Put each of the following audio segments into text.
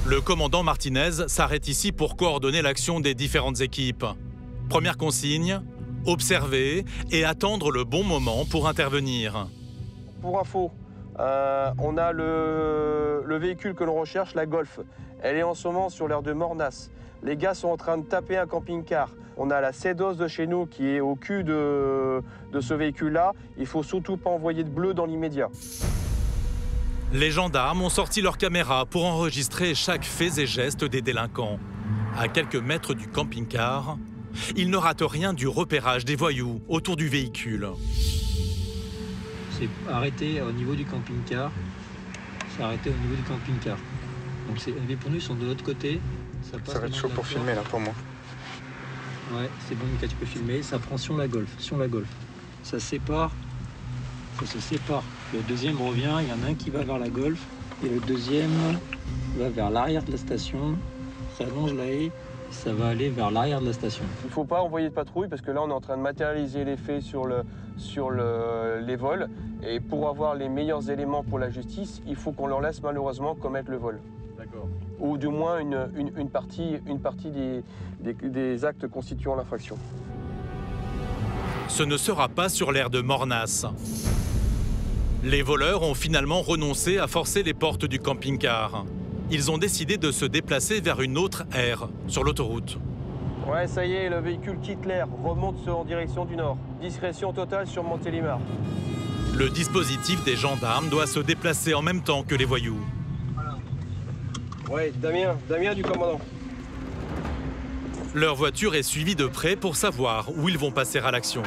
Le commandant Martinez s'arrête ici pour coordonner l'action des différentes équipes. Première consigne, observer et attendre le bon moment pour intervenir. Pour info, on a le véhicule que l'on recherche, la Golf. Elle est en ce moment sur l'aire de Mornas. Les gars sont en train de taper un camping-car. On a la Cedos de chez nous qui est au cul de ce véhicule-là. Il ne faut surtout pas envoyer de bleu dans l'immédiat. Les gendarmes ont sorti leurs caméras pour enregistrer chaque fait et geste des délinquants. À quelques mètres du camping-car, ils ne ratent rien du repérage des voyous autour du véhicule. C'est arrêté au niveau du camping-car. C'est arrêté au niveau du camping-car. Donc les pneus ils sont de l'autre côté. Ça va être chaud pour filmer là pour moi. Ouais, c'est bon Mika, tu peux filmer. Ça prend sur la Golf, Ça se sépare. Ça se sépare. Le deuxième revient, il y en a un qui va vers la Golf et le deuxième va vers l'arrière de la station. Ça longe la haie, ça va aller vers l'arrière de la station. Il ne faut pas envoyer de patrouille parce que là on est en train de matérialiser les faits sur les vols. Et pour avoir les meilleurs éléments pour la justice, il faut qu'on leur laisse malheureusement commettre le vol. D'accord. Ou du moins une partie des actes constituant l'infraction. Ce ne sera pas sur l'aire de Mornas. Les voleurs ont finalement renoncé à forcer les portes du camping-car. Ils ont décidé de se déplacer vers une autre aire, sur l'autoroute. Ouais, ça y est, le véhicule quitte l'aire, remonte en direction du nord. Discrétion totale sur Montélimar. Le dispositif des gendarmes doit se déplacer en même temps que les voyous. Ouais, Damien du commandant. Leur voiture est suivie de près pour savoir où ils vont passer à l'action.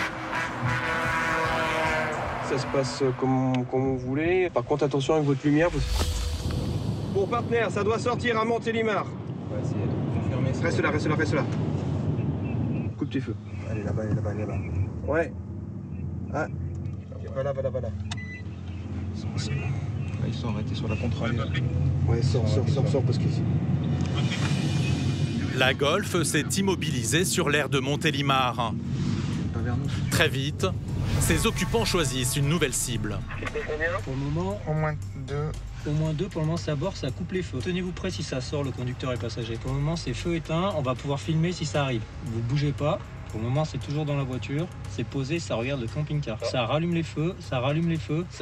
Ça se passe comme vous voulez. Par contre, attention avec votre lumière. Bon, partenaire, ça doit sortir à Montélimar. On va essayer de confirmer. Reste là. Coupe tes feux. Allez là-bas. Ouais. Ah. Voilà. Là, ils sont arrêtés sur la contre-allée. Ouais, sors parce qu'ici. La Golf s'est immobilisée sur l'aire de Montélimar. Pas vers nous. Très vite, ses occupants choisissent une nouvelle cible. Pour le moment, Au moins deux. pour le moment ça aborde, ça coupe les feux. Tenez-vous prêts si ça sort, le conducteur et passager. Pour le moment c'est feu éteint, on va pouvoir filmer si ça arrive. Vous bougez pas. Pour le moment, c'est toujours dans la voiture, c'est posé, ça regarde le camping-car. Ça rallume les feux, ça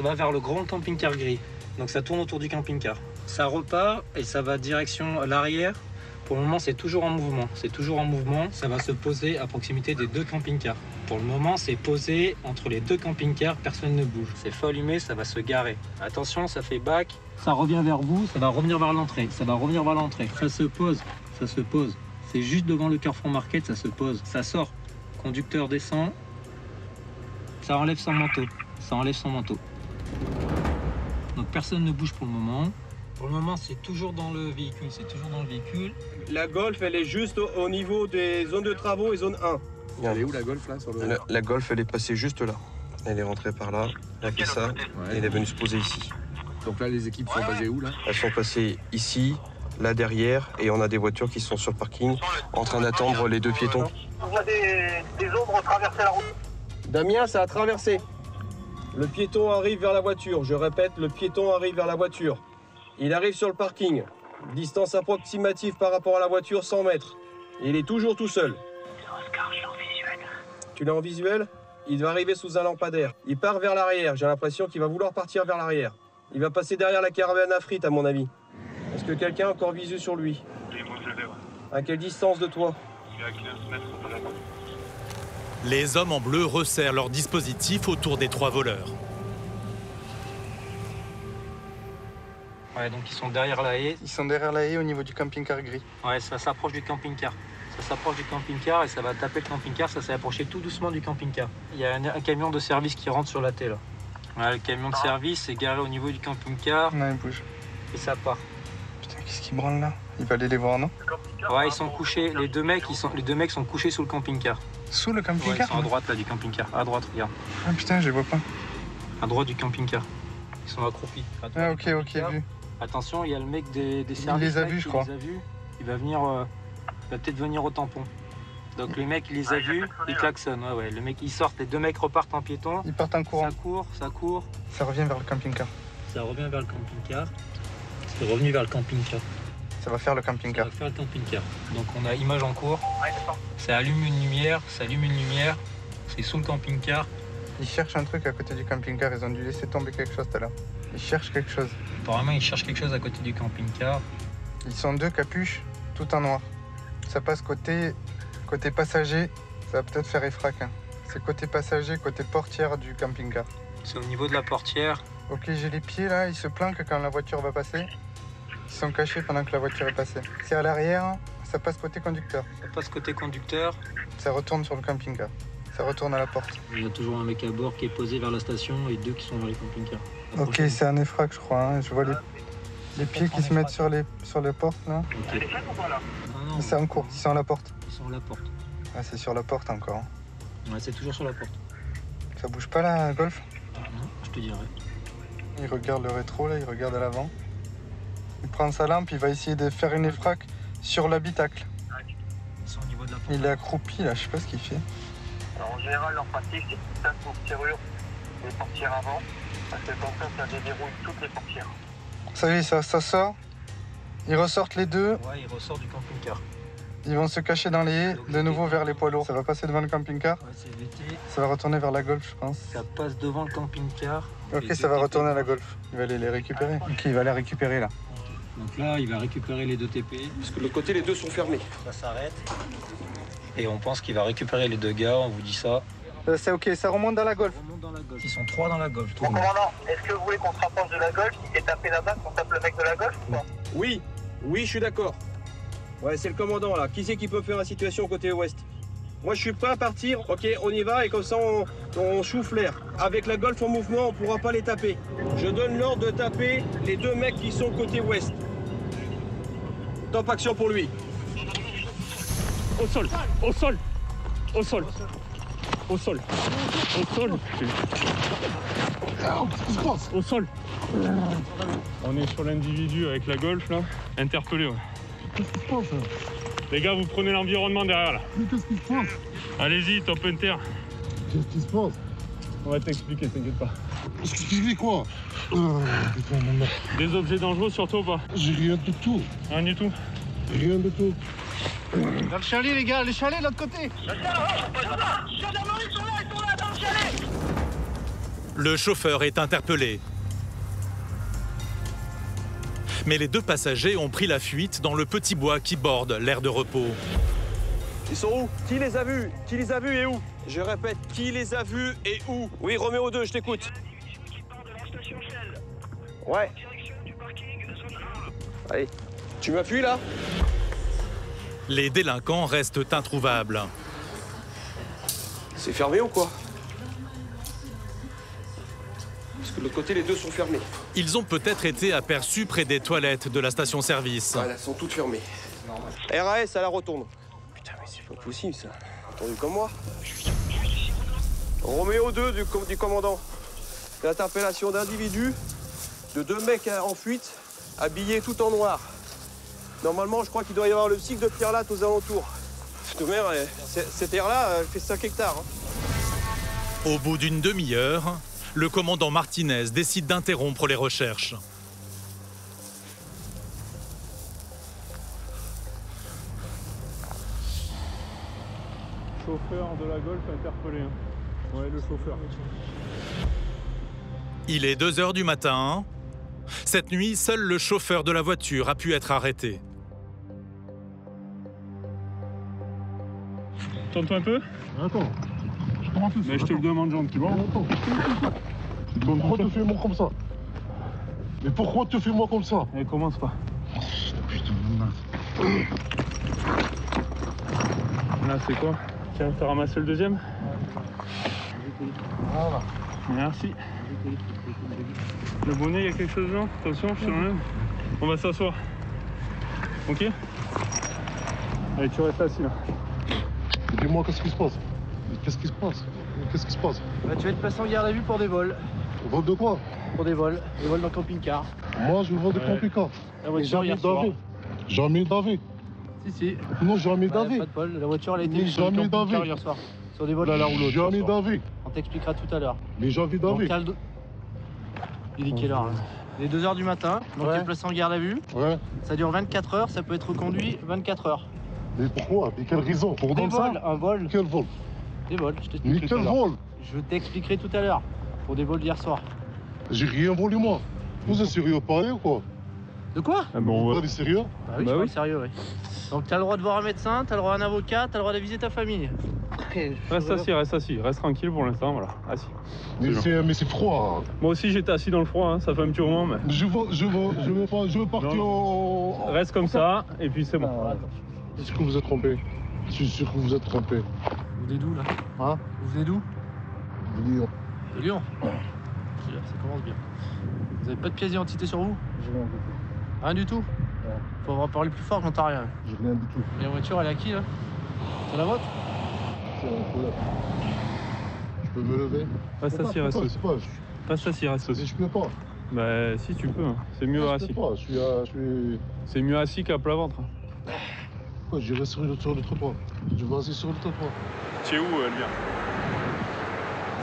va vers le grand camping-car gris. Donc ça tourne autour du camping-car. Ça repart et ça va direction l'arrière. Pour le moment, c'est toujours en mouvement. Ça va se poser à proximité des deux camping-cars. Pour le moment, c'est posé entre les deux camping-cars, personne ne bouge. C'est feu allumé, ça va se garer. Attention, ça fait back. Ça revient vers vous, ça va revenir vers l'entrée. Ça se pose. C'est juste devant le Carrefour Market, ça se pose. Ça sort. Conducteur descend. Ça enlève son manteau. Donc personne ne bouge pour le moment. Pour le moment, c'est toujours dans le véhicule. La Golf, elle est juste au niveau des zones de travaux et zone 1. Elle est où la Golf là sur le... La Golf, elle est passée juste là. Elle est rentrée par là, elle a fait ça, et elle est venue se poser ici. Donc là, les équipes sont basées où là? Elles sont passées ici, là derrière, et on a des voitures qui sont sur le parking en train d'attendre les deux piétons. On voit des ombres traverser la route. Damien, ça a traversé. Le piéton arrive vers la voiture. Je répète, le piéton arrive vers la voiture. Il arrive sur le parking. Distance approximative par rapport à la voiture, 100 mètres. Il est toujours tout seul. Oscar, je l'ai en visuel. Tu l'as en visuel? Il va arriver sous un lampadaire. Il part vers l'arrière. J'ai l'impression qu'il va vouloir partir vers l'arrière. Il va passer derrière la caravane à frites, à mon avis. Est-ce que quelqu'un a encore visu sur lui? À quelle distance de toi? Les hommes en bleu resserrent leur dispositif autour des trois voleurs. Ouais, donc ils sont derrière la haie. Ils sont derrière la haie au niveau du camping-car gris. Ouais, ça s'approche du camping-car. Et ça va taper le camping-car, ça s'est approché tout doucement du camping-car. Il y a un camion de service qui rentre sur la T là. Ouais, le camion de service est garé au niveau du camping-car. Non, il bouge. Et ça part. Putain, qu'est-ce qui branle là? Il va aller les voir, non? Ouais, ils sont couchés. Les deux mecs sont couchés sous le camping-car. Sous le Ouais, camping-car? ils sont à droite là du camping-car. À droite, regarde. Ah putain, je les vois pas. À droite du camping-car. Ils sont accroupis. À droite Ah du ok, camping-car. vu. Attention, il y a le mec des services. les a là, vus, qui je crois. Les a vus. Il va venir. Il va peut-être venir au tampon. Donc les mecs, il les a vus, ils klaxonnent. Ouais. Le mec, ils sortent, les deux mecs repartent en piéton. Ils partent en courant. Ça court. Ça revient vers le camping-car. Ça revient vers le camping-car. C'est revenu vers le camping-car. Ça va faire le Ça camping-car. va faire le camping-car. Donc on a image en cours. Ça allume une lumière, c'est sous le camping-car. Ils cherchent un truc à côté du camping-car, ils ont dû laisser tomber quelque chose tout à l'heure. Ils cherchent quelque chose. Apparemment ils cherchent quelque chose à côté du camping-car. Ils sont deux capuches, tout en noir. Ça passe côté passager, ça va peut-être faire effrac. Hein. C'est côté passager, côté portière du camping-car. C'est au niveau de la portière. Ok, j'ai les pieds là, ils se planquent quand la voiture va passer. Ils sont cachés pendant que la voiture est passée. C'est à l'arrière, ça passe côté conducteur. Ça passe côté conducteur. Ça retourne sur le camping-car. Ça retourne à la porte. Il y a toujours un mec à bord qui est posé vers la station et deux qui sont vers le camping-car. Ok, c'est un effrac, je crois. Hein. Je vois les pieds qui se mettent sur les portes là. Ok. Non, non, C'est en cours, ils sont à la porte. ils sont à la porte. Ah, c'est sur la porte encore. Hein. Ouais, c'est toujours sur la porte. Ça bouge pas là, Golf? Non, je te dirai. Il regarde le rétro là, il regarde à l'avant. Il prend sa lampe, il va essayer de faire une effrac sur l'habitacle. Ils sont au niveau de la porte. Il est accroupi là, je sais pas ce qu'il fait. Alors, en général, leur pratique, c'est qu'ils tapent pour serrure les portières avant. Parce que comme ça déverrouille toutes les portières. Ça y est, ça sort. Ils ressortent les deux, Ouais, il ressort du camping-car. ils vont se cacher dans les haies, de nouveau vers les poids lourds. Ça va passer devant le camping-car, Ouais, c'est VT. ça va retourner vers la Golf, je pense. Ça passe devant le camping-car. Ok, Les ça deux va TP. retourner à la Golf. Il va aller les récupérer. Ok, il va les récupérer là. Donc là, il va récupérer les deux TP. Parce que de l'autre côté, les deux sont fermés. Ça s'arrête. Et on pense qu'il va récupérer les deux gars, on vous dit ça. C'est ok, ça remonte dans la Golf. On remonte dans la Golf. Ils sont trois dans la Golf. tout Bon, le monde. commandant, est-ce que vous voulez qu'on se rapproche de la Golf, qui est tapé là-bas, qu'on tape le mec de la Golf ou pas? Oui, oui, je suis d'accord. Ouais, c'est le commandant là. Qui c'est qui peut faire la situation côté ouest? Moi, je suis prêt à partir. Ok, on y va et comme ça, on chauffe l'air. Avec la Golf en mouvement, on pourra pas les taper. Je donne l'ordre de taper les deux mecs qui sont côté ouest. Top action pour lui. Au sol, au sol, au sol, au sol, au sol, au sol. On est sur l'individu avec la Golf là, interpellé. Ouais. Qu'est-ce qui se passe là? Les gars, vous prenez l'environnement derrière là. Mais qu'est-ce qui se passe? Allez-y, top inter. Qu'est-ce qui se passe? On va t'expliquer, t'inquiète pas. Qu'est-ce que tu dis quoi? Putain, mon mec. Des objets dangereux surtout ou pas? J'ai rien du tout. Rien du tout. Rien du tout. Dans le chalet, les gars, les chalets de l'autre côté. Le chauffeur est interpellé. Mais les deux passagers ont pris la fuite dans le petit bois qui borde l'aire de repos. Ils sont où? Qui les a vus? Qui les a vus et où? Je répète, qui les a vus et où? Oui, Roméo 2, je t'écoute. Ouais. Allez, tu m'appuies là? Les délinquants restent introuvables. C'est fermé ou quoi? Parce que de l'autre côté, les deux sont fermés. Ils ont peut-être été aperçus près des toilettes de la station-service. Ouais, elles sont toutes fermées. RAS à la rotonde. Putain, mais c'est pas possible ça. Entendu comme moi. Roméo 2 du commandant. L'interpellation d'individus, de deux mecs en fuite, habillés tout en noir. Normalement, je crois qu'il doit y avoir le cycle de Pierre Latte aux alentours. Cette mer, cette aire-là, elle fait 5 hectares. Hein. Au bout d'une demi-heure, le commandant Martinez décide d'interrompre les recherches. Chauffeur de la Golf interpellé. Ouais, le chauffeur. Il est 2 heures du matin. Cette nuit, seul le chauffeur de la voiture a pu être arrêté. Tourne-toi un peu. Attends. Je commence Mais je te le demande gentiment. Attends. Pourquoi tu fais moi comme ça? Mais pourquoi tu fais moi comme ça? Allez, commence pas. Putain, mon mince. Là, c'est quoi? Tiens, t'as ramassé le deuxième? Voilà. Merci. Le bonnet, il y a quelque chose dedans? Attention, je te l'enlève. On va s'asseoir. Ok? Allez, tu restes assis là. Dis-moi, qu'est-ce qui se passe? Qu'est-ce qui se passe? Qu'est-ce qui se passe? Bah, tu vas être placé en garde à vue pour des vols. Vol de quoi? Pour des vols. Des vols dans le camping-car. Moi, je vends des Ouais. camping-cars. La voiture hier soir. Jamais d'avis. Si. Non, jamais Bah, d'avis. pas de bol. La voiture, elle a Mais été sur le jamais camping-car d'avis. hier soir. Sur des vols Là, de la roulotte. jamais hier soir. d'avis. On t'expliquera tout à l'heure. Mais jamais Donc, d'avis. calme. Il est quelle heure là? Il est 2 h du matin, donc il est placé en garde à vue. Ouais. Ça dure 24 heures, ça peut être reconduit 24 heures. Mais pourquoi? Mais quelle raison? Pour Des donner ça? vols, un vol. Quel vol? Des vols, je Mais t'expliquerai tout quel à l'heure. vol? Je t'expliquerai tout à l'heure. Pour des vols d'hier soir. J'ai rien volé moi. Vous êtes sérieux à parler ou quoi? De quoi? Ah bon, Vous parlez sérieux? Bah oui, je parle sérieux, oui. Donc t'as le droit de voir un médecin, t'as le droit à un avocat, t'as le droit d'aviser ta famille. Reste assis, reste tranquille pour l'instant, voilà, assis. Mais c'est froid. Moi aussi j'étais assis dans le froid, hein, ça fait un petit moment, mais... Je veux partir au... Reste comme ça, et puis c'est bon. Est-ce que vous êtes trompé? Je suis sûr que vous êtes trompé. Vous venez d'où là? Hein? Vous venez d'où? De Lyon. De Lyon. Ça commence bien. Vous avez pas de pièce d'identité sur vous? Rien du tout? Faut avoir parlé plus fort, j'entends rien. J'ai rien du tout. Et la voiture, elle est à qui là? C'est la vôtre? C'est un peu là. Je peux me lever? Reste assis, reste assis. Reste assis, reste assis. Je peux pas. Bah si tu peux, hein. C'est mieux Je assis. peux pas, je suis... C'est mieux assis qu'à plat ventre. Ouais, j'irai sur le trottoir. Je vais assis sur le trottoir. Tu es où, Elvire?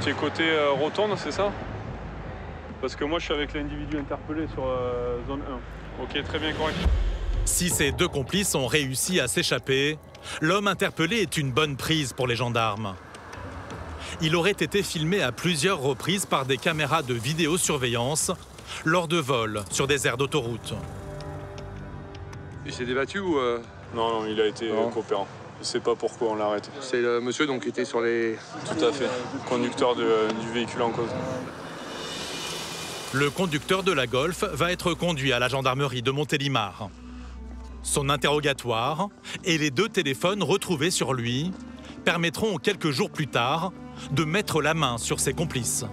Tu es côté rotonde, c'est ça? Parce que moi je suis avec l'individu interpellé sur zone 1. Ok, très bien, correct. Si ces 2 complices ont réussi à s'échapper, l'homme interpellé est une bonne prise pour les gendarmes. Il aurait été filmé à plusieurs reprises par des caméras de vidéosurveillance lors de vols sur des aires d'autoroute. Il s'est débattu ou Non, il a été coopérant. Je sais pas pourquoi on l'a arrêté. C'est le monsieur donc qui était sur les... Tout à fait. Conducteur du véhicule en cause. Le conducteur de la Golf va être conduit à la gendarmerie de Montélimar. Son interrogatoire et les 2 téléphones retrouvés sur lui permettront quelques jours plus tard de mettre la main sur ses complices.